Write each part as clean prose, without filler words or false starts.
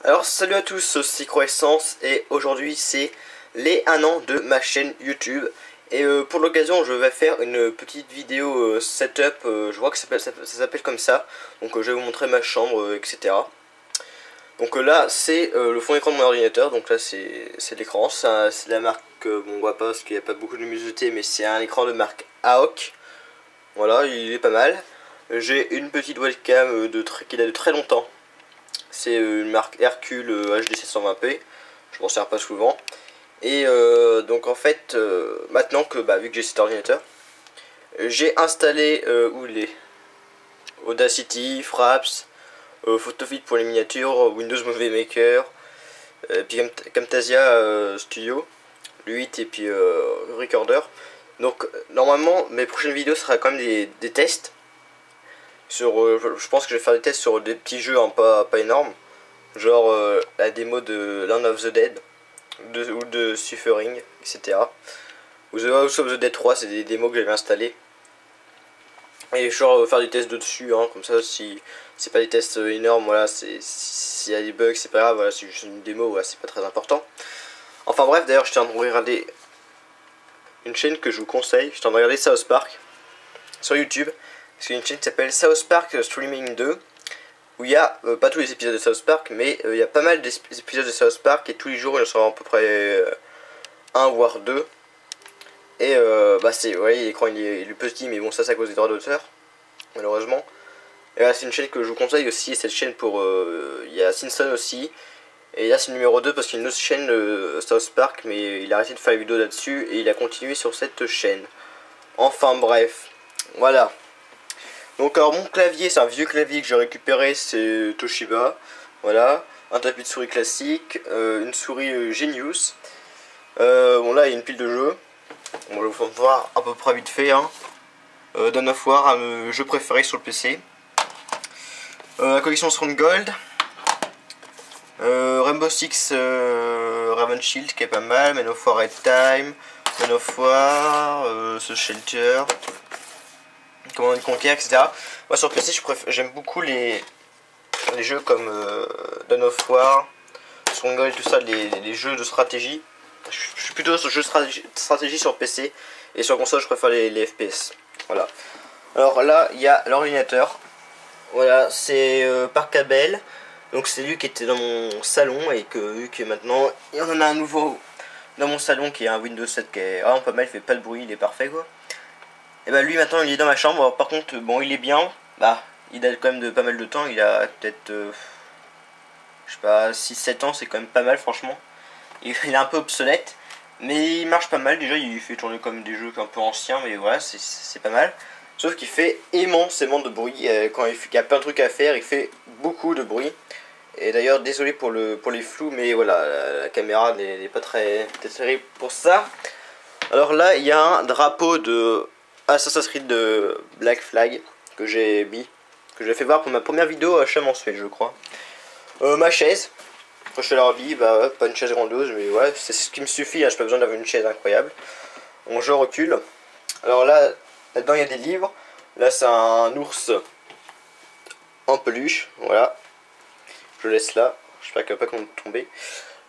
Alors salut à tous, c'est Croissance et aujourd'hui c'est les 1 an de ma chaîne YouTube. Et pour l'occasion je vais faire une petite vidéo setup, je vois que ça s'appelle comme ça. Donc je vais vous montrer ma chambre, etc. Donc là c'est le fond d'écran de mon ordinateur, donc là c'est l'écran, c'est la marque, bon, on voit pas parce qu'il n'y a pas beaucoup de luminosité, mais c'est un écran de marque AOC. Voilà, il est pas mal. J'ai une petite webcam qui date de très longtemps. C'est une marque Hercule HD 720p. Je m'en sers pas souvent. Et donc en fait, maintenant que vu que j'ai cet ordinateur, j'ai installé Audacity, Fraps, Photofit pour les miniatures, Windows Movie Maker, puis Camtasia Studio, le 8 et puis Recorder. Donc normalement mes prochaines vidéos sera quand même des tests. Je pense que je vais faire des tests sur des petits jeux pas énormes, genre la démo de Land of the Dead ou de Suffering, etc. Ou The House of the Dead 3, c'est des démos que j'avais installées. Et genre faire des tests dessus, hein, comme ça, si c'est pas des tests énormes, voilà, s'il y a des bugs, c'est pas grave, voilà, c'est juste une démo, voilà, c'est pas très important. Enfin bref, d'ailleurs, je tiens à regarder une chaîne que je vous conseille, je tiens à regarder South Park sur YouTube. C'est une chaîne qui s'appelle South Park Streaming 2, où il y a, pas tous les épisodes de South Park, mais il y a pas mal d'épisodes de South Park, et tous les jours il y en sera à peu près un voire deux. Et c'est, ouais, l'écran il est petit, mais bon, ça c'est à cause des droits d'auteur, malheureusement. Et là c'est une chaîne que je vous conseille aussi, cette chaîne pour, il y a Simpson aussi. Et là c'est le numéro 2 parce qu'il y a une autre chaîne South Park, mais il a arrêté de faire les vidéos là-dessus, et il a continué sur cette chaîne. Enfin bref, voilà. Donc alors mon clavier, c'est un vieux clavier que j'ai récupéré, c'est Toshiba. Voilà, un tapis de souris classique, une souris Genius. Bon là il y a une pile de jeux. Bon, je vais vous voir à peu près vite fait. Hein. Dawn of War, un jeu préféré sur le PC. La collection Stronghold. Rainbow Six Raven Shield qui est pas mal. Man of War Red Time. Man of War, The Shelter. Command & Conquer, etc. Moi sur PC j'aime beaucoup les jeux comme Dawn of War, Stronghold, tout ça, les jeux de stratégie. Je suis plutôt sur jeux de stratégie sur PC, et sur console je préfère les FPS. Voilà. Alors là il y a l'ordinateur. Voilà, c'est par câble. Donc c'est lui qui était dans mon salon, et vu que maintenant il y en a un nouveau dans mon salon qui est un Windows 7 qui est vraiment pas mal, il fait pas de bruit, il est parfait quoi. Et bah lui maintenant il est dans ma chambre. Alors, par contre bon, il est bien, il date quand même de pas mal de temps, il a peut-être je sais pas, 6-7 ans, c'est quand même pas mal franchement. Il est un peu obsolète, mais il marche pas mal. Déjà il fait tourner comme des jeux un peu anciens, mais voilà, c'est pas mal. Sauf qu'il fait immensément de bruit, quand il y a plein de trucs à faire, il fait beaucoup de bruit. Et d'ailleurs désolé pour les flous, mais voilà, la caméra n'est pas très terrible pour ça. Alors là il y a un drapeau de Assassin's Creed de Black Flag que j'ai mis, que j'ai fait voir pour ma première vidéo à Chamansuel, je crois. Ma chaise, quand je fais la vie, pas une chaise grandiose, mais ouais, c'est ce qui me suffit, hein, j'ai pas besoin d'avoir une chaise incroyable. Bon, je recule. Alors là-dedans il y a des livres. Là c'est un ours en peluche, voilà. Je laisse là, j'espère qu'il va pas tomber.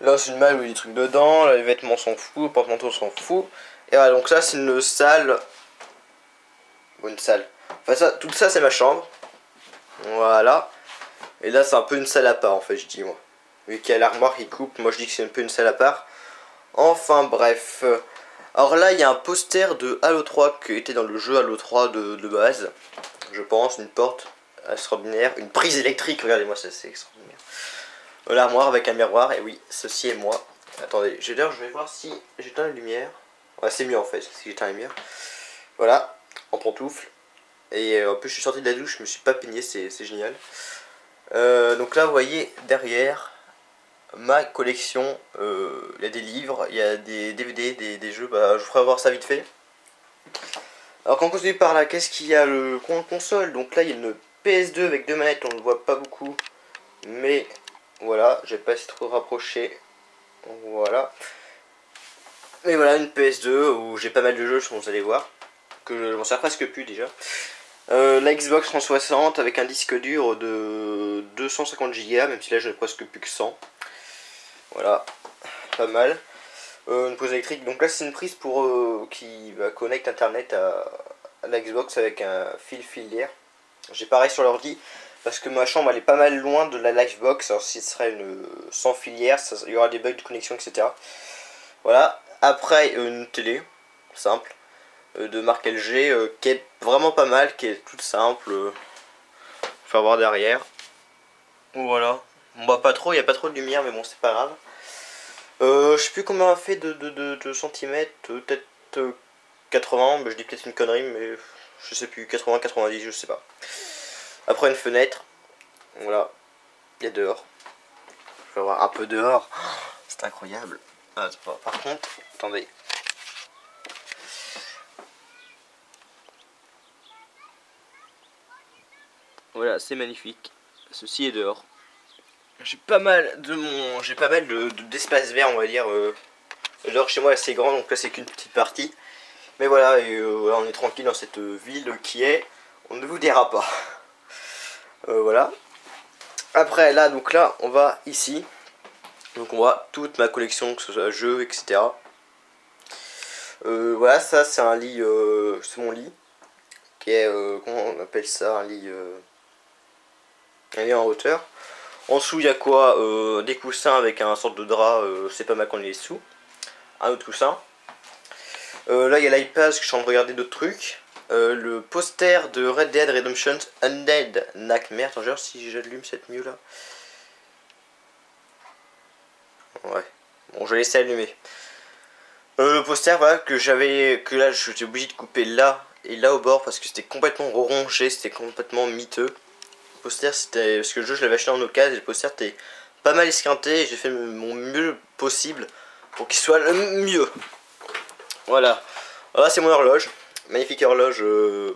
Là c'est une malle où il y a des trucs dedans, là, les vêtements s'en fout, le porte-manteau s'en fout. Et voilà, donc ça c'est une salle. Bonne salle. Enfin tout ça c'est ma chambre. Voilà. Et là c'est un peu une salle à part en fait, je dis moi. Vu qu'il y a l'armoire qui coupe, moi je dis que c'est un peu une salle à part. Enfin bref. Alors là il y a un poster de Halo 3 qui était dans le jeu Halo 3 de base. Je pense, une porte extraordinaire. Une prise électrique, regardez-moi ça, c'est extraordinaire. L'armoire avec un miroir, et oui, ceci est moi. Attendez, je vais voir si j'éteins la lumière. Ouais, c'est mieux en fait, si j'éteins la lumière. Voilà, en pantoufle. Et en plus je suis sorti de la douche, je me suis pas peigné, c'est génial. Donc là vous voyez derrière ma collection, il y a des livres, il y a des DVD, des jeux, je vous ferai voir ça vite fait. Alors quand on continue par là, qu'est-ce qu'il y a, le console? Donc là il y a une PS2 avec deux manettes, on ne voit pas beaucoup, mais voilà, je vais pas essayer de trop rapprocher. Voilà. Mais voilà, une PS2 où j'ai pas mal de jeux, vous allez voir, que je m'en sers presque plus déjà. La Xbox 360 avec un disque dur de 250 Go, même si là je n'ai presque plus que 100. Voilà, pas mal. Une prise électrique, donc là c'est une prise pour qui connecte internet à la Xbox avec un fil filière. J'ai pareil sur l'ordi parce que ma chambre elle est pas mal loin de la Livebox. Alors si ce serait une sans filière, il y aura des bugs de connexion, etc. Voilà. Après une télé simple de marque LG qui est vraiment pas mal, qui est toute simple. Faut voir derrière. Voilà. On voit pas trop, il n'y a pas trop de lumière, mais bon c'est pas grave. Je sais plus combien on a fait de centimètres, peut-être 80, mais je dis peut-être une connerie, mais je sais plus, 80, 90, je sais pas. Après une fenêtre, voilà, il y a dehors. Je vais voir un peu dehors, c'est incroyable. Ah, par contre, attendez. Voilà, c'est magnifique. Ceci est dehors. J'ai pas mal d'espace vert, on va dire. Dehors chez moi c'est grand, donc là c'est qu'une petite partie. Mais voilà, et là, on est tranquille dans cette ville qui est, on ne vous dira pas. Voilà. Après là, donc là, on va ici. Donc on voit toute ma collection, que ce soit jeux, etc. Voilà, ça c'est un lit, c'est mon lit. Qui est, comment on appelle ça, un lit en hauteur. En dessous il y a quoi, des coussins avec un sorte de drap, c'est pas mal qu'on ait dessous. Un autre coussin. Là il y a l'iPad parce que je suis en train de regarder d'autres trucs. Le poster de Red Dead Redemption Undead Nightmare. Attends, je vais voir si j'allume cette mieux là. Ouais. Bon, je vais laisser allumer. Le poster, voilà, que là j'étais obligé de couper là et là au bord parce que c'était complètement rongé, c'était complètement miteux. Le poster, c'était parce que le jeu je l'avais acheté en occasion et le poster était pas mal esquinté et j'ai fait mon mieux possible pour qu'il soit le mieux. Voilà. Là c'est mon horloge. Magnifique horloge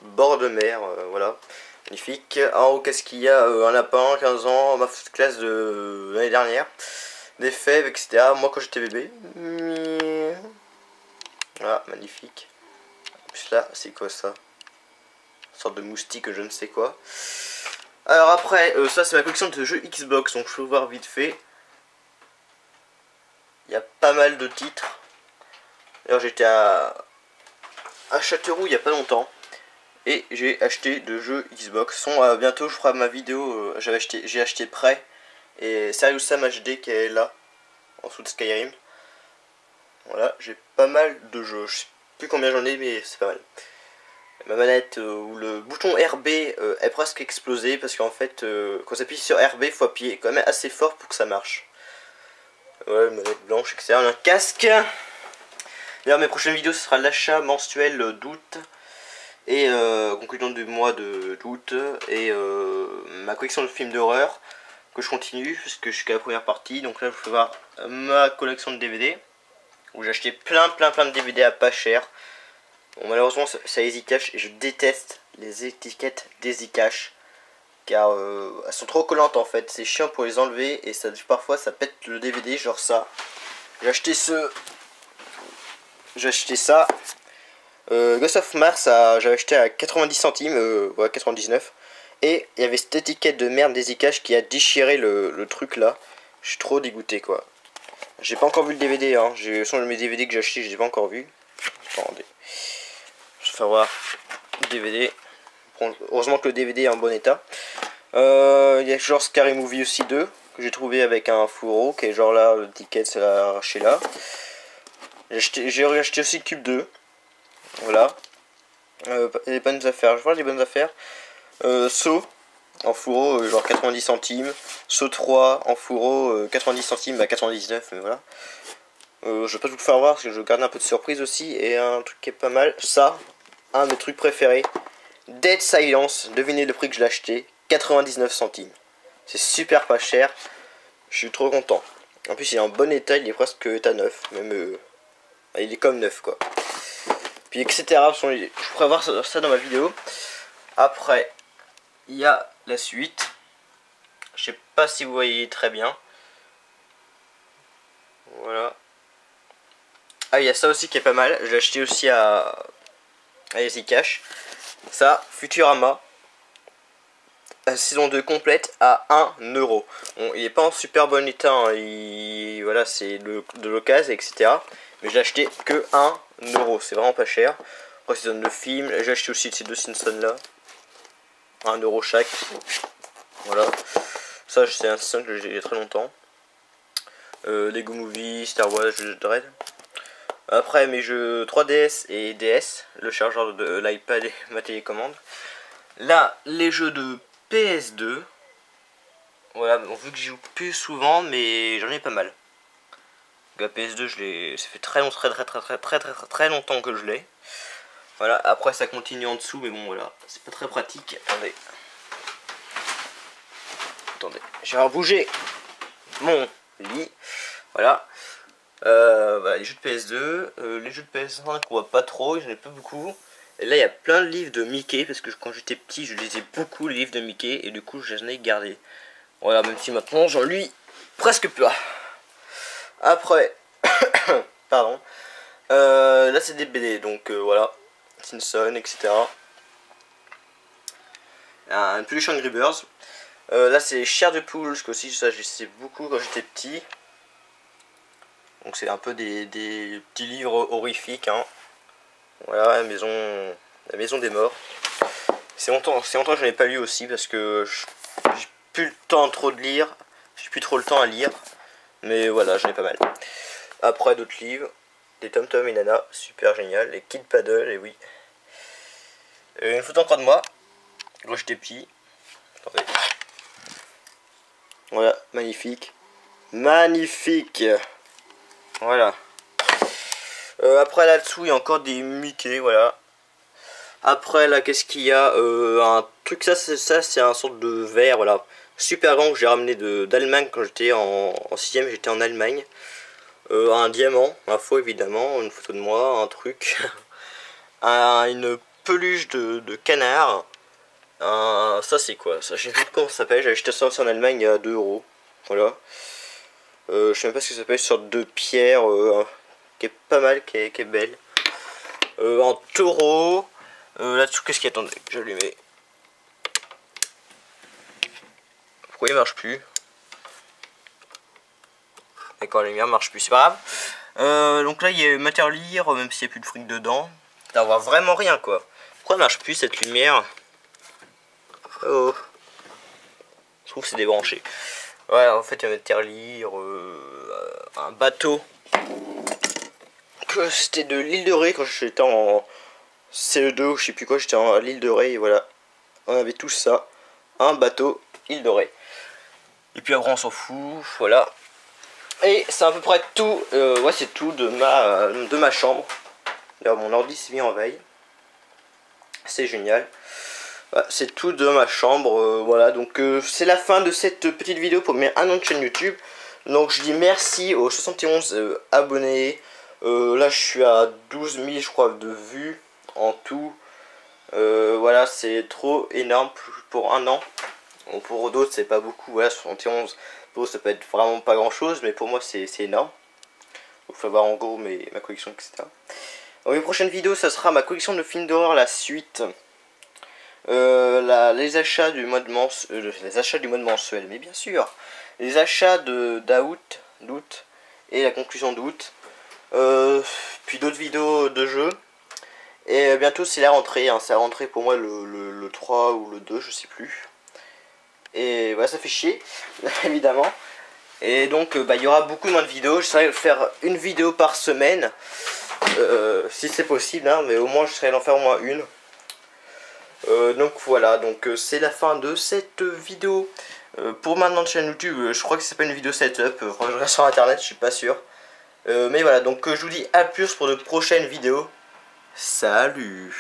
bord de mer, voilà. Magnifique. En haut, qu'est-ce qu'il y a, un lapin, 15 ans, ma classe de l'année dernière. Des fèves, etc. Moi quand j'étais bébé. Voilà, magnifique. En plus là, c'est quoi ça? Une sorte de moustique, je ne sais quoi. Alors après, ça c'est ma collection de jeux Xbox, donc je peux voir vite fait. Il y a pas mal de titres. D'ailleurs j'étais à Châteauroux il y a pas longtemps. Et j'ai acheté de jeux Xbox. Bientôt je ferai ma vidéo, j'ai acheté Prêt. Et Serious Sam HD qui est là, en dessous de Skyrim. Voilà, j'ai pas mal de jeux. Je sais plus combien j'en ai, mais c'est pas mal. Ma manette où le bouton RB est presque explosé parce qu'en fait, quand on appuie sur RB, il faut appuyer quand même assez fort pour que ça marche. Ouais, une manette blanche, etc. Un casque. D'ailleurs, mes prochaines vidéos, ce sera l'achat mensuel d'août et conclusion du mois d'août et ma collection de films d'horreur que je continue parce que je suis qu'à la première partie. Donc là, je vais voir ma collection de DVD où j'ai acheté plein de DVD à pas cher. Bon, malheureusement ça EasyCash et je déteste les étiquettes d'EasyCash car elles sont trop collantes en fait, c'est chiant pour les enlever et parfois ça pète le DVD, genre ça. J'ai acheté ça Ghost of Mars, j'avais acheté à 90 centimes, ouais 99, et il y avait cette étiquette de merde d'EasyCash qui a déchiré le truc là. Je suis trop dégoûté quoi. J'ai pas encore vu le DVD, hein. Mes DVD que j'ai acheté, je les ai pas encore vu. Attendez. Je vais faire voir le DVD. Heureusement que le DVD est en bon état. Il y a genre Scary Movie aussi 2 que j'ai trouvé avec un fourreau qui est genre là, le ticket c'est arraché là. J'ai acheté aussi Cube 2. Voilà. Les bonnes affaires. Je vais voir les bonnes affaires. Saw en fourreau, genre 90 centimes. Saw 3 en fourreau, 90 centimes à 99, mais voilà. Je vais pas tout le faire voir parce que je garde un peu de surprise aussi. Et un truc qui est pas mal, ça, un de mes trucs préférés, Dead Silence, devinez le prix que je l'ai acheté, 99 centimes. C'est super pas cher, je suis trop content. En plus il est en bon état, il est presque état neuf, même il est comme neuf quoi. Puis etc. Je pourrais voir ça dans ma vidéo. Après, il y a la suite. Je sais pas si vous voyez très bien. Voilà. Ah, il y a ça aussi qui est pas mal. Je l'ai acheté aussi à EasyCash. Ça, Futurama. Saison 2 complète à 1 euro. Bon, il est pas en super bon état, hein. Voilà, c'est de l'occasion, etc. Mais j'ai acheté que 1 euro, c'est vraiment pas cher. Après, saison de film, j'ai acheté aussi ces deux Simpsons là, 1 euro chaque. Voilà, ça c'est un Simpson que j'ai il y a très longtemps. Lego Movie, Star Wars, jeux de Dread. Après mes jeux 3DS et DS, le chargeur de l'iPad et ma télécommande. Là, les jeux de PS2. Voilà, bon, vu que j'y joue plus souvent, mais j'en ai pas mal. La PS2, ça fait très longtemps que je l'ai. Voilà, après ça continue en dessous, mais bon voilà, c'est pas très pratique. Attendez, je vais rebouger mon lit. Voilà. Voilà, les jeux de PS2, les jeux de PS5 on voit pas trop, j'en ai pas beaucoup. Et là il y a plein de livres de Mickey, parce que quand j'étais petit je lisais beaucoup les livres de Mickey, et du coup j'en ai gardé. Voilà, même si maintenant j'en lis presque pas. Après, pardon, là c'est des BD, donc voilà, Simpson, etc. Un peluche Angry Birds. Là c'est Chair de poule, parce que aussi ça je sais beaucoup quand j'étais petit. Donc c'est un peu des petits livres horrifiques, hein. Voilà, la maison des morts. C'est longtemps que je n'ai pas lu aussi, parce que j'ai plus le temps trop de lire. J'ai plus trop le temps à lire. Mais voilà, j'en ai pas mal. Après d'autres livres, des Tom Tom et Nana, super génial. Les Kid Paddle, et oui. Une photo encore de moi, quand j'étais petit. Attendez. Voilà, magnifique. Magnifique. Voilà. Après là-dessous, il y a encore des Mickey, voilà. Après là, qu'est-ce qu'il y a, un truc, ça c'est un sorte de verre, voilà. Super grand que j'ai ramené d'Allemagne quand j'étais en 6ème, j'étais en Allemagne. Un diamant, un faux évidemment, une photo de moi, un truc. Une peluche de canard. Ça c'est quoi ça? Je sais plus comment ça s'appelle, j'ai acheté ça aussi en Allemagne à 2 euros. Voilà. Je sais même pas ce que ça s'appelle, une sorte de pierre qui est pas mal, qui est belle. En taureau. Là-dessous, qu'est-ce qu'il y a? Attendez, j'allumais. Pourquoi il marche plus? D'accord, la lumière marche plus, c'est pas grave. Donc là, il y a matière à lire, même s'il n'y a plus de fric dedans. On voit vraiment rien, quoi. Pourquoi elle marche plus cette lumière? Oh. Je trouve que c'est débranché. Ouais, en fait, il y a matière à lire, un bateau. C'était de l'île de Ré quand j'étais en CE2 ou je sais plus quoi, j'étais à l'île de Ré et voilà. On avait tous ça. Un bateau, île de Ré. Et puis après on s'en fout, voilà. Et c'est à peu près tout, ouais c'est tout de ma chambre. D'ailleurs mon ordi s'est mis en veille. C'est génial. Voilà, c'est tout de ma chambre, voilà. Donc c'est la fin de cette petite vidéo pour un an de chaîne YouTube. Donc je dis merci aux 71 abonnés. Là je suis à 12 000 je crois de vues en tout. Voilà, c'est trop énorme pour un an. Bon, pour d'autres c'est pas beaucoup, voilà, 71 pour ça peut être vraiment pas grand chose, mais pour moi c'est énorme. Il faut voir en gros ma collection, etc. Dans les prochaines vidéos ça sera ma collection de films d'horreur, la suite. Les achats du mois de mensuel, mais bien sûr les achats d'août et la conclusion d'août, puis d'autres vidéos de jeux, et bientôt c'est la rentrée, hein, c'est la rentrée pour moi le 3 ou le 2, je sais plus, et voilà, ça fait chier évidemment, et donc il y aura beaucoup moins de vidéos. J'essaierai de faire une vidéo par semaine, si c'est possible, hein, mais au moins j'essaierai d'en faire au moins une. Donc voilà, donc c'est la fin de cette vidéo. Pour maintenant de chaîne YouTube, je crois que ça s'appelle une vidéo setup. Je regarde sur internet, je suis pas sûr. Mais voilà, donc je vous dis à plus pour de prochaines vidéos. Salut!